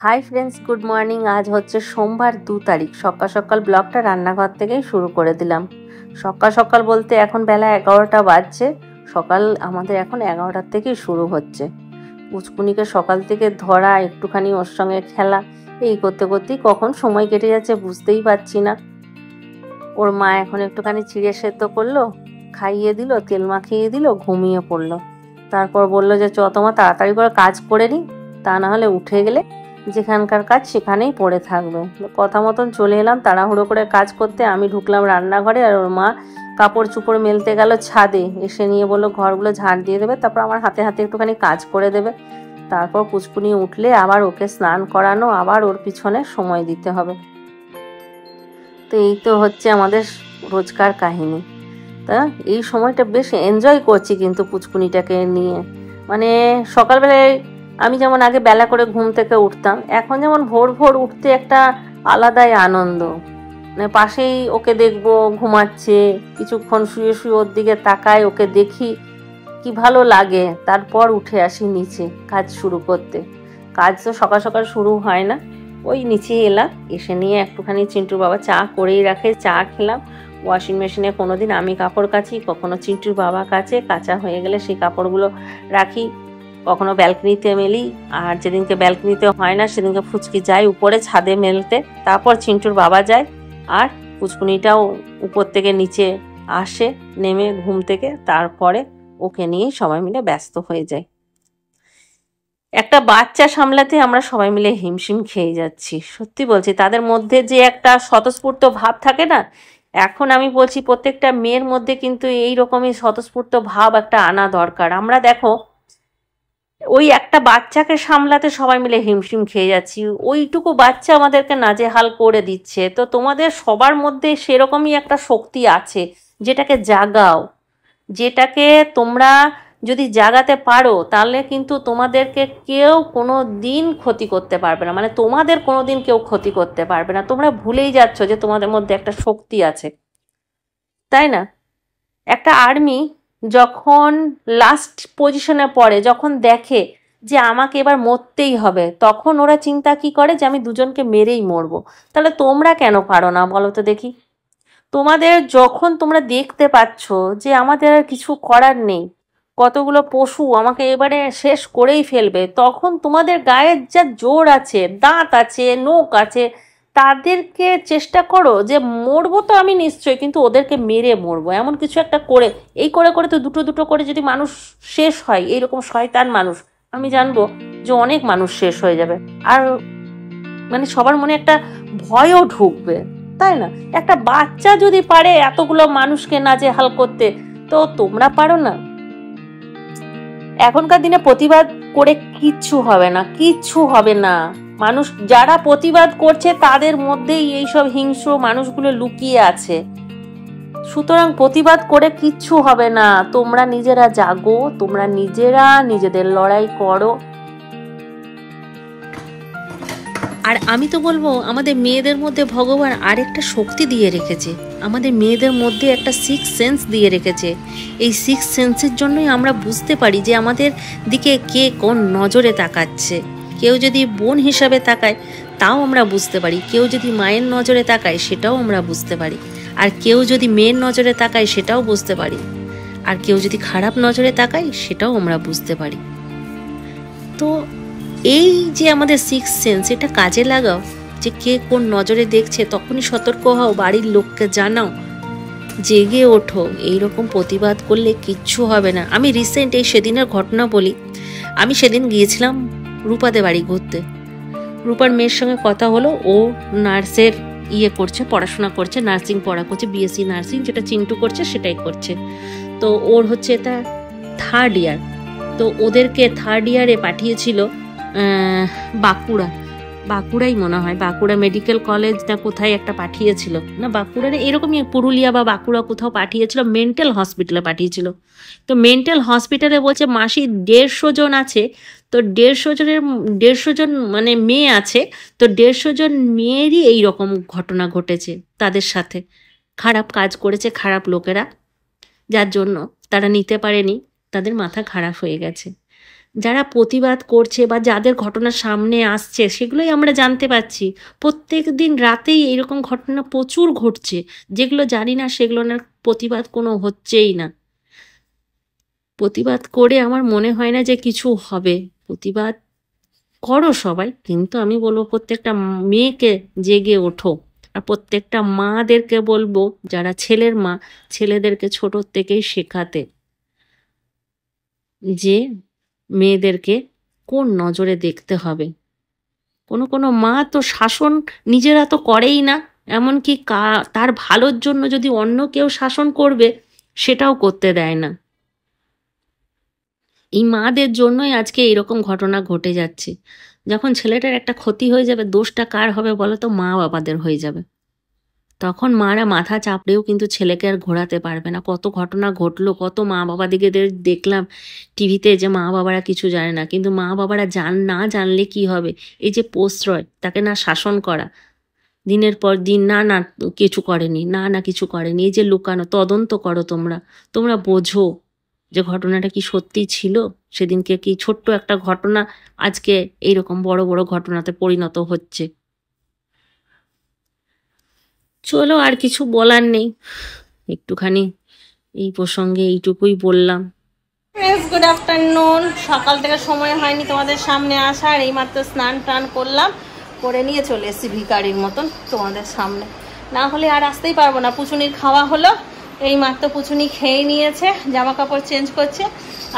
Hi friends, good morning. আজ হচ্ছে সোমবার 2 তারিখ। সকাল সকাল ব্লগটা রান্নাঘর থেকেই শুরু করে দিলাম। সকাল সকাল বলতে এখন বেলা 11টা বাজছে। সকাল আমাদের এখন 11টার থেকেই শুরু হচ্ছে। পুচকুনিকে সকাল থেকে ধরা, একটুখানি ওর সঙ্গে খেলা, এই করতে করতেই কখন সময় কেটে যাচ্ছে বুঝতেই পারছি না। ওর মা এখন একটুখানি চিড়ে সেদ্ধ করলো, খাইয়ে দিল, তেল মাখিয়ে দিল, ঘুমিয়ে পড়লো। তারপর বললো যে চ তোমার তাড়াতাড়ি করে কাজ করে নি, তা না হলে উঠে গেলে যেখানকার কাজ সেখানেই পড়ে থাকবে। কথা মতন চলে এলাম তাড়াহুড়ো করে কাজ করতে। আমি ঢুকলাম রান্নাঘরে, আর ওর মা কাপড় চুপড় মেলতে গেল ছাদে। এসে নিয়ে বললো ঘরগুলো ঝাড় দিয়ে দেবে, তারপর আমার হাতে হাতে একটুখানি কাজ করে দেবে। তারপর পুচকুনি উঠলে আবার ওকে স্নান করানো, আবার ওর পিছনে সময় দিতে হবে। তো এই তো হচ্ছে আমাদের রোজকার কাহিনী। তা এই সময়টা বেশ এনজয় করছি কিন্তু পুচকুনিটাকে নিয়ে। মানে সকালবেলায় আমি যেমন আগে বেলা করে ঘুম থেকে উঠতাম, এখন যেমন ভোর ভোর উঠতে একটা আলাদাই আনন্দ। মানে পাশেই ওকে দেখবো ঘুমাচ্ছে, কিছুক্ষণ শুয়ে শুয়ে ওর দিকে তাকাই, ওকে দেখি, কি ভালো লাগে। তারপর উঠে আসি নিচে কাজ শুরু করতে। কাজ তো সকাল সকাল শুরু হয় না, ওই নিচে এলাম, এসে নিয়ে একটুখানি চিন্টুর বাবা চা করেই রাখে, চা খেলাম। ওয়াশিং মেশিনে কোনোদিন আমি কাপড় কাচি, কখনো চিন্টুর বাবা কাচে, কাচা হয়ে গেলে সেই কাপড়গুলো রাখি, কখনো ব্যালকনিতে মেলি। আর যেদিনকে ব্যালকনিতে হয় না সেদিনকে ফুচকি যায় উপরে ছাদে মেলতে, তারপর চিন্টুর বাবা যায়, আর পুচকুনিটাও উপর থেকে নিচে আসে নেমে ঘুম থেকে। তারপরে ওকে নিয়ে সবাই মিলে ব্যস্ত হয়ে যায়। একটা বাচ্চা সামলাতে আমরা সবাই মিলে হিমশিম খেয়ে যাচ্ছি। সত্যি বলছি, তাদের মধ্যে যে একটা স্বতঃস্ফূর্ত ভাব থাকে না, এখন আমি বলছি প্রত্যেকটা মেয়ের মধ্যে কিন্তু এই রকমই স্বতঃস্ফূর্ত ভাব একটা আনা দরকার। আমরা দেখো ওই একটা বাচ্চাকে সামলাতে সবাই মিলে হিমশিম খেয়ে যাচ্ছি, ওইটুকু বাচ্চা আমাদেরকে নাজেহাল করে দিচ্ছে। তো তোমাদের সবার মধ্যে সেরকমই একটা শক্তি আছে, যেটাকে জাগাও, যেটাকে তোমরা যদি জাগাতে পারো তাহলে কিন্তু তোমাদেরকে কেউ কোনো দিন ক্ষতি করতে পারবে না। মানে তোমাদের কোনো দিন কেউ ক্ষতি করতে পারবে না। তোমরা ভুলেই যাচ্ছ যে তোমাদের মধ্যে একটা শক্তি আছে, তাই না? একটা আর্মি যখন লাস্ট পজিশনে পড়ে, যখন দেখে যে আমাকে এবার মরতেই হবে, তখন ওরা চিন্তা কি করে যে আমি দুজনকে মেরেই মরবো। তাহলে তোমরা কেন পারো না বলো তো দেখি? তোমাদের যখন তোমরা দেখতে পাচ্ছ যে আমাদের আর কিছু করার নেই, কতগুলো পশু আমাকে এবারে শেষ করেই ফেলবে, তখন তোমাদের গায়ের যা জোর আছে, দাঁত আছে, নখ আছে, তাদেরকে চেষ্টা করো যে মরবো তো আমি নিশ্চয়ই, কিন্তু ওদেরকে মেরে মরবো, এমন কিছু একটা করে। এই করে করে তো দুটো দুটো করে যদি মানুষ শেষ হয়, এইরকম শয়তান মানুষ, আমি জানবো যে অনেক মানুষ শেষ হয়ে যাবে। আর মানে সবার মনে একটা ভয়ও ঢুকবে, তাই না? একটা বাচ্চা যদি পারে এতগুলো মানুষকে নাজেহাল করতে, তো তোমরা পারো না? এখনকার দিনে প্রতিবাদ করে কিচ্ছু হবে না, কিচ্ছু হবে না। মানুষ যারা প্রতিবাদ করছে তাদের মধ্যেই এইসব হিংস্র মানুষগুলো লুকিয়ে আছে। সুতরাং প্রতিবাদ করে কিচ্ছু হবে না। তোমরা নিজেরা জাগো, তোমরা নিজেরা নিজেদের লড়াই করো। আর আমি তো বলবো আমাদের মেয়েদের মধ্যে ভগবান আরেকটা শক্তি দিয়ে রেখেছে, আমাদের মেয়েদের মধ্যে একটা সিক্স সেন্স দিয়ে রেখেছে। এই সিক্স সেন্সের জন্যই আমরা বুঝতে পারি যে আমাদের দিকে কে কোন নজরে তাকাচ্ছে। কেউ যদি বোন হিসাবে তাকায় তাও আমরা বুঝতে পারি, কেউ যদি মায়ের নজরে তাকায় সেটাও আমরা বুঝতে পারি, আর কেউ যদি মেয়ের নজরে তাকায় সেটাও বুঝতে পারি, আর কেউ যদি খারাপ নজরে তাকায় সেটাও আমরা বুঝতে পারি। তো এই যে আমাদের সিক্স সেন্স, এটা কাজে লাগাও, যে কে কোন নজরে দেখছে তখনই সতর্ক হও, বাড়ির লোককে জানাও, জেগে ওঠো। এইরকম প্রতিবাদ করলে কিচ্ছু হবে না। আমি রিসেন্ট এই সেদিনের ঘটনা বলি। আমি সেদিন গিয়েছিলাম রূপাদের বাড়ি ঘুরতে। রূপার মেয়ের সঙ্গে কথা হলো, ও নার্সের করছে, পড়াশোনা করছে, নার্সিং পড়া করছে, বিএসসি নার্সিং, যেটা চিন্টু করছে সেটাই করছে। তো ওর হচ্ছে এটা 3rd ইয়ার। তো ওদেরকে 3rd ইয়ারে পাঠিয়েছিল বাঁকুড়াই মনে হয়, বাঁকুড়া মেডিকেল কলেজ না কোথায় একটা পাঠিয়েছিল, না বাঁকুড়ার এরকমই পুরুলিয়া বা বাঁকুড়া কোথাও পাঠিয়েছিল, মেন্টাল হসপিটালে পাঠিয়েছিল। তো মেন্টাল হসপিটালে বলছে মাসি 150 জন আছে, তো 150 জন মানে মেয়ে আছে, তো 150 জন মেয়েরই এইরকম ঘটনা ঘটেছে, তাদের সাথে খারাপ কাজ করেছে খারাপ লোকেরা, যার জন্য তারা নিতে পারেনি, তাদের মাথা খারাপ হয়ে গেছে। যারা প্রতিবাদ করছে বা যাদের ঘটনা সামনে আসছে সেগুলোই আমরা জানতে পারছি। প্রত্যেক দিন রাতেই এরকম ঘটনা প্রচুর ঘটছে, যেগুলো জানি না সেগুলোর প্রতিবাদ কোনো হচ্ছেই না। প্রতিবাদ করে আমার মনে হয় না যে কিছু হবে। প্রতিবাদ করো সবাই, কিন্তু আমি বলবো প্রত্যেকটা মেয়েকে জেগে ওঠো। আর প্রত্যেকটা মাদেরকে বলবো, যারা ছেলের মা, ছেলেদেরকে ছোট থেকেই শেখাতে যে মেয়েদেরকে কোন নজরে দেখতে হবে। কোনো কোনো মা তো শাসন নিজেরা তো করেই না, এমনকি তার ভালোর জন্য যদি অন্য কেউ শাসন করবে সেটাও করতে দেয় না। এই মাদের জন্যই আজকে এরকম ঘটনা ঘটে যাচ্ছে। যখন ছেলেটার একটা ক্ষতি হয়ে যাবে, দোষটা কার হবে বলো তো? মা বাবাদের হয়ে যাবে। তখন মারা মাথা চাপড়েও কিন্তু ছেলেকে আর ঘোরাতে পারবে না। কত ঘটনা ঘটলো, কত মা বাবা দিকে দেখলাম টিভিতে যে মা বাবারা কিছু জানে না। কিন্তু মা বাবারা না জানলে কি হবে? এই যে প্রশ্রয়, তাকে না শাসন করা, দিনের পর দিন না কিছু করেনি, না কিছু করেনি, এই যে লুকানো, তদন্ত করো তোমরা বোঝো যে ঘটনাটা কি সত্যি ছিল। সেদিনকে কি ছোট্ট একটা ঘটনা আজকে এইরকম বড় বড় ঘটনাতে পরিণত হচ্ছে। চলো, আর কিছু বলার নেই, একটুখানি এই প্রসঙ্গে এইটুকুই বললাম। Good afternoon. সকাল থেকে সময় হয়নি তোমাদের সামনে আসার, এইমাত্র স্নান টান করলাম, করে নিয়ে চলে এসেছি ভিখারির মতন তোমাদের সামনে। না হলে আর আসতেই পারবো না। পুচুনির খাওয়া হলো, এইমাত্র পুচুনি খেয়ে নিয়েছে, জামা কাপড় চেঞ্জ করছে,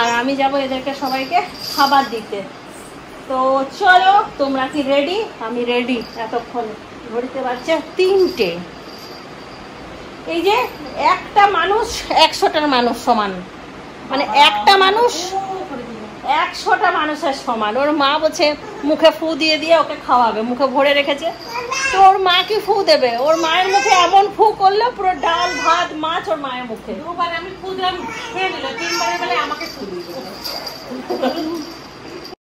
আর আমি যাব এদেরকে সবাইকে খাবার দিতে। তো চলো, তোমরা কি রেডি? আমি রেডি। এতক্ষণ ঘড়িতে বাজছে 3টে। এই যে একটা মানুষ 100টার মানুষ সমান, মানে একটা মানুষ 100টা মানুষের সমান। ওর মা বলছে মুখে ফু দিয়ে দিয়ে ওকে খাওয়াবে, মুখে ভরে রেখেছে। তো ওর মা কি ফু দেবে? ওর মায়ের মুখে এমন ফু করলো, পুরো ডাল ভাত মাছ ওর মায়ের মুখে। দুবার আমি ফু দিলাম, খেয়ে নিল, 3বারে বলে আমাকে ফু দিল।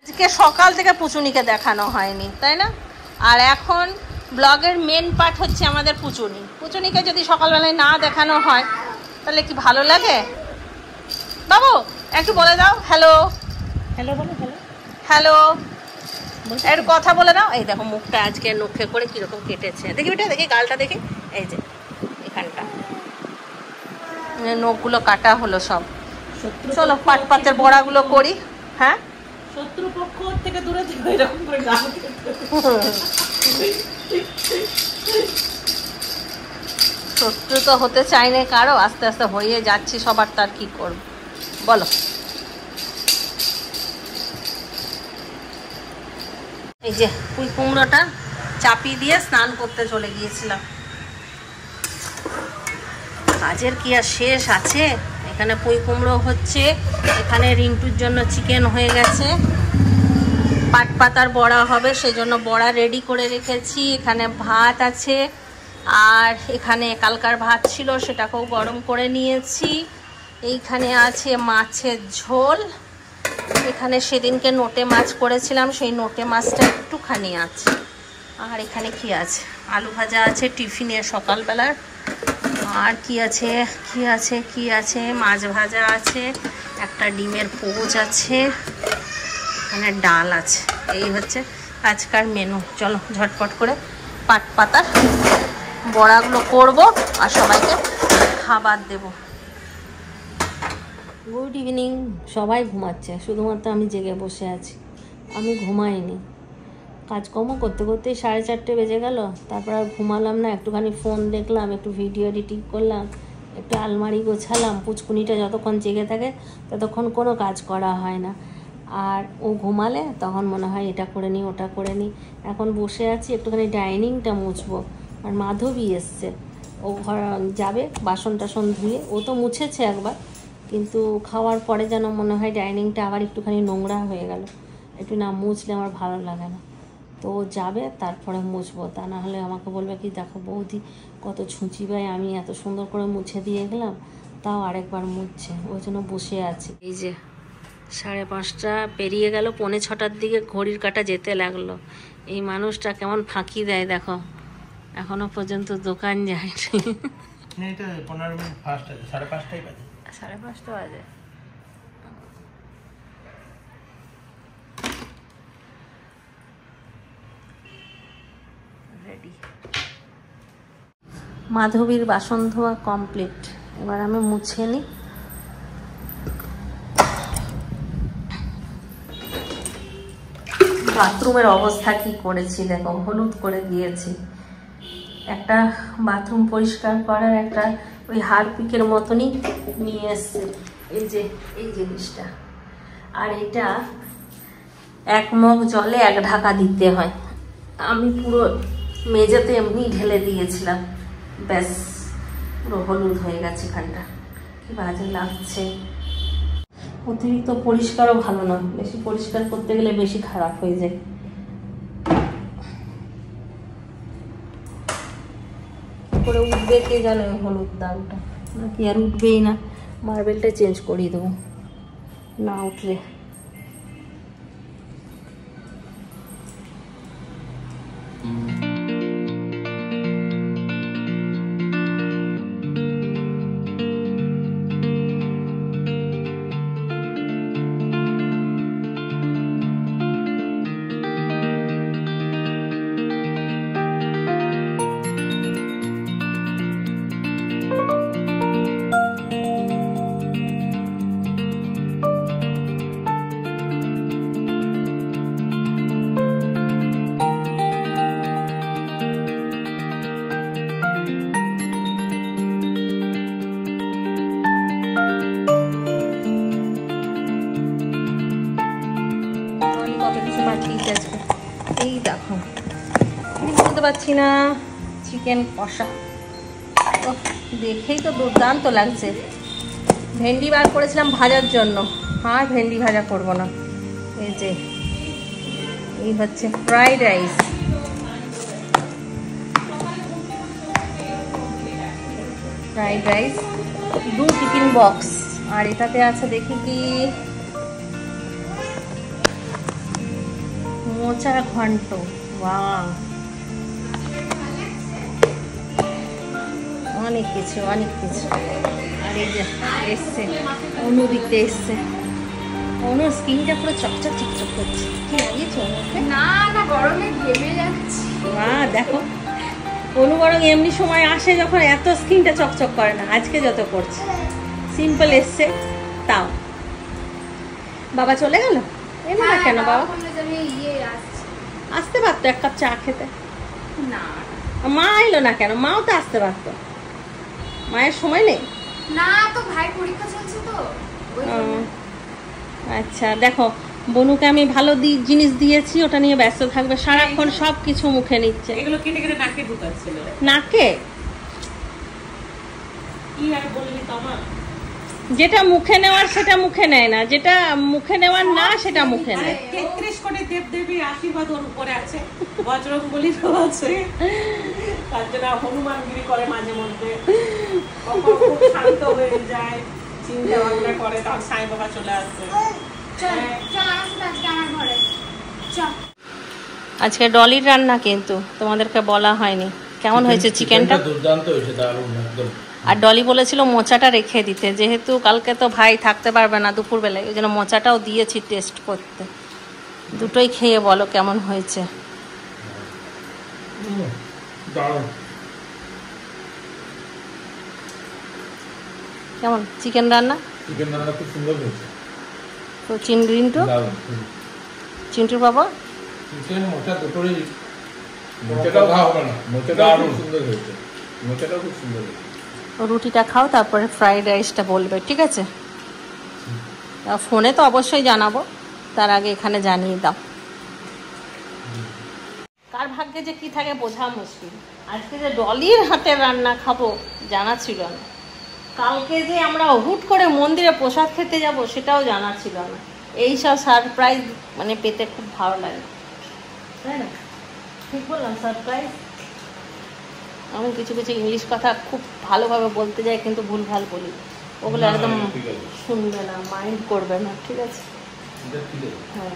আজকে সকাল থেকে পুচুনিকে দেখানো হয়নি, তাই না? আর এখন ব্লগের মেন পার্ট হচ্ছে আমাদের পুচুনিকে যদি সকালবেলায় না দেখানো হয় তাহলে কি ভালো লাগে? বাবু একটু বলে দাও হ্যালো। হ্যালো বলো, হ্যালো হ্যালো, এর কথা বলে দাও। এই দেখো মুখটা আজকে নখে করে কিরকম কেটেছে, দেখি বেটা, দেখি গালটা, দেখি এই যে এখানটা নখগুলো কাটা হলো সব। চলো পাটের বড়াগুলো করি। হ্যাঁ, শত্রুপক্ষ থেকে দূরে এরকম করে গাল শত্রু তো হতে চাই না কারো, আস্তে আস্তে হয়ে যাচ্ছি সবার, তার কি করব বলো। এই যে পুঁই কুমড়োটা চাপি দিয়ে স্নান করতে চলে গিয়েছিলাম। কাজের কি আর শেষ আছে? এখানে পুঁই কুমড়ো হচ্ছে, এখানে রিন্টুর জন্য চিকেন হয়ে গেছে, পাতার বড়া হবে সেজন্য বড়া রেডি করে রেখেছি। এখানে ভাত আছে, আর এখানে কালকার ভাত ছিল সেটাকেও গরম করে নিয়েছি। এইখানে আছে মাছের ঝোল, এখানে সেদিনকে নোটে মাছ করেছিলাম সেই নোটে মাছটা একটুখানি আছে। আর এখানে কি আছে? আলু ভাজা আছে টিফিনে সকালবেলার। আর কি আছে কি আছে কি আছে? মাছ ভাজা আছে, একটা ডিমের পোচ আছে, এখানে ডাল আছে। এই হচ্ছে আজকার মেনু। চলো ঝটপট করে পাতার বড়াগুলো করব আর সবাইকে খাবার দেব। Good evening. সবাই ঘুমাচ্ছে, শুধুমাত্র আমি জেগে বসে আছি। আমি ঘুমাইনি, কাজকর্ম করতে করতেই 4:30 বেজে গেল। তারপর আর ঘুমালাম না, একটুখানি ফোন দেখলাম, একটু ভিডিও এডিটিং করলাম, একটু আলমারি গোছালাম। পুচকুনিটা যতক্ষণ জেগে থাকে ততক্ষণ কোনো কাজ করা হয় না, আর ও ঘুমালে তখন মনে হয় এটা করে নিই ওটা করে নিই। এখন বসে আছি, একটুখানি ডাইনিংটা মুছবো। আর মাধবী এসছে, ও ঘর যাবে বাসন টাসন ধুয়ে। ও তো মুছেছে একবার, কিন্তু খাওয়ার পরে যেন মনে হয় ডাইনিংটা আবার একটুখানি নোংরা হয়ে গেল। একটু না মুছলে আমার ভালো লাগে না। তো ও যাবে, তারপরে মুছবো। তা না হলে আমাকে বলবে কি, দেখো বৌদি কত ছুঁচি ভাই, আমি এত সুন্দর করে মুছে দিয়ে গেলাম, তাও আরেকবার মুছছে। ওই জন্য বসে আছি। এই যে 5:30 পেরিয়ে গেল, 5:45 দিকে ঘড়ির কাঁটা যেতে লাগলো। এই মানুষটা কেমন ফাঁকি দেয় দেখো, এখনো পর্যন্ত দোকান যায়নি। 15 মিনিট ফাস্ট আছে, 5:30 বাজে। 5:30 বাজে। রেডি। মাধবীর বাসন ধোয়া কমপ্লিট, এবার আমি মুছে নিই। বাথরুমের অবস্থা কি করেছি দেখো, হলুদ করে দিয়েছি। একটা বাথরুম পরিষ্কার করার একটা ওই হারপিকের মতনই নিয়ে এসছে, এই যে এই জিনিসটা। আর এটা 1 মগ জলে 1 ঢাকা দিতে হয়। আমি পুরো মেঝেতে এমনি ঢেলে দিয়েছিলাম, ব্যাস পুরো হলুদ হয়ে গেছে এখানটা, কি বাজে লাগছে। অতিরিক্ত পরিষ্কারও ভালো না, বেশি পরিষ্কার করতে গেলে বেশি খারাপ হয়ে যায়। করে উঠবে কে জানে হলুদ দাগটা, নাকি আর উঠবেই না। মার্বেলটা চেঞ্জ করিয়ে দেবো না উঠলে। এই দেখো বলতে পারছি না, চিকেন কষা দেখেই তো দুর্দান্ত লাগছে। ভেন্ডি বার করেছিলাম ভাজার জন্য, আর ভেন্ডি ভাজা করবো না। এই যে এই হচ্ছে fried rice, fried rice 2 tiffin box. আর এটাতে আছে দেখি কি, মোচা ঘন্ট। বাহ, অনেক কিছু অনেক কিছু। আর এই যে এসছে অনু দিতে এসছে, অনুর স্কিনটা পুরো চকচক চকচক করছে। কি লাগিয়েছো? না না, গরমে ঘেমে যাচ্ছি। মা দেখো, অনু বরং এমনি সময় আসে যখন এত স্কিনটা চকচক করে না, আজকে যত করছে। সিম্পল এসছে তাও। বাবা চলে গেল? এলো না কেন বাবা? আসতে পারতো 1 কাপ চা খেতে। না মা এলো না কেন? মাও তো আসতে পারতো, মায়ের সময় নেই। না তো, ভাই পরীক্ষা চলছে তো। আচ্ছা দেখো, বনুকে আমি ভালো জিনিস দিয়েছি, ওটা নিয়ে ব্যস্ত থাকবে সারাক্ষণ, সব কিছু মুখে নিচ্ছে। এগুলো কেটে কেটে নাকে ঢুকাচ্ছিল। নাকে? কি আর বললি তোমা, যেটা মুখে নেওয়ার সেটা মুখে নেয় না, যেটা মুখে নেওয়ার না সেটা মুখে নেয়। 33 কোটি দেবদেবীর আশীর্বাদ ওর উপরে আছে, বজরংবলী আছে, তার জন্য হনুমানগিরি করে মাঝে মধ্যে, কখন খুব শান্ত হয়ে যায়, চিন্তা ভাবনা করে, তখন সাই বাবা চলে আসে। আজকে ডলির রান্না কিন্তু তোমাদেরকে বলা হয়নি। কেমন হয়েছে চিকেনটা? দুর্দান্ত হয়েছে, দারুণ একদম। আর ডলি বলেছিল মোচাটা রেখে দিতে, যেহেতু কালকে তো ভাই থাকতে পারবে না দুপুরবেলায়, ওই জন্য মোচাটাও দিয়েছি টেস্ট করতে। দুটোই খেয়ে বলো কেমন হয়েছে। কেমন চিকেন রান্না? চিকেন রান্না খুব সুন্দর হয়েছে। তো চিন্টুর বাবা চিকেন মোচা দুটোরই, মোচাটাও খাওয়া না, মোচাটাও খুব সুন্দর হয়েছে, মোচাটাও খুব সুন্দর হয়েছে। রুটিটা খাও, তারপরে ফ্রাইড রাইসটা বলবে, ঠিক আছে? ফোনে তো অবশ্যই জানাবো, তার আগে এখানে জানিয়ে দাও। কার ভাগ্যে যে কি থাকে বোঝা মুশকিল। আজকে যে ডলির হাতের রান্না খাবো জানা ছিল না, কালকে যে আমরা হুট করে মন্দিরে প্রসাদ খেতে যাব সেটাও জানা ছিল না। এইসব সারপ্রাইজ মানে পেতে খুব ভালো লাগে, তাই না? ঠিক বললাম? সারপ্রাইজ। আমি কিছু কিছু ইংলিশ কথা খুব ভালোভাবে বলতে যাই, কিন্তু ভুলভাল বলি, ওগুলো একদম শুনবে না, মাইন্ড করবে না, ঠিক আছে? হ্যাঁ।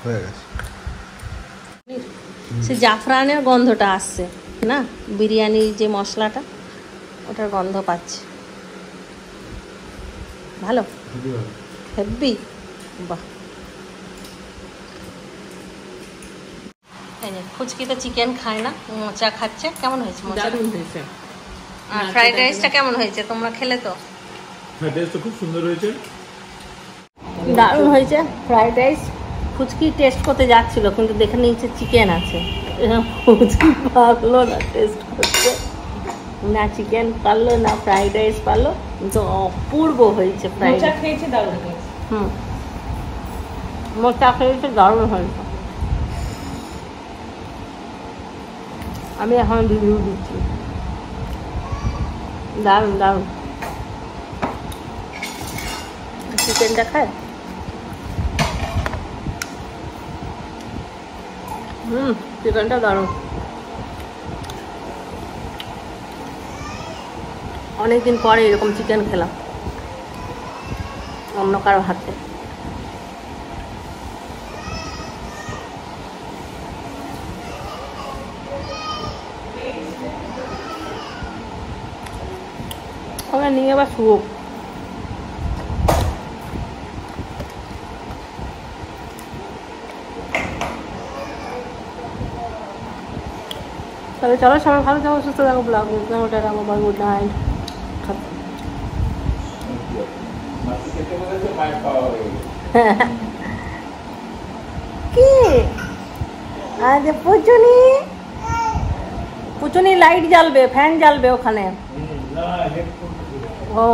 হয়ে গেছে। সে জাফরানের গন্ধটা আসছে না, বিরিয়ানির যে মশলাটা, ওটার গন্ধ পাচ্ছি। ভালো হেভি বাহ। এই যে ফুচকি তো চিকেন খায় না, মোচা খাচ্ছে। কেমন হয়েছে মোচা? দারুণ হয়েছে। আর ফ্রাইড রাইসটা কেমন হয়েছে? তোমরা খেলে তো? হ্যাঁ, টেস্টটা খুব সুন্দর হয়েছে। দারুণ হয়েছে ফ্রাইড রাইস। ফুচকি টেস্ট করতে যাচ্ছিল কিন্তু দেখে নিয়েছে চিকেন আছে, ফুচকি পারলো না টেস্ট করতে, না চিকেন পারলো না ফ্রাইড রাইস পারলো, কিন্তু অপূর্ব হয়েছে ফ্রাইড মোচা রাইস। খেয়েছে, দারুণ হয়েছে। মোচা খেয়েছে, দারুণ হয়েছে। আমি এখন রিভিউ দিচ্ছি, দারুণ দারুণ। চিকেনটা খায়? চিকেনটা দারুণ। অনেকদিন পরে এরকম চিকেন খেলাম অন্য কারো হাতে। আমরা নিয়ে আবার শুভ তবে চলো, সবাই ভালো থাকো, সুস্থ থাকো, ব্লগ ওটা রাখো, বাই, গুড নাইট। কি আজ পুচুনি লাইট জ্বালবে, ফ্যান জ্বালবে ওখানে। ও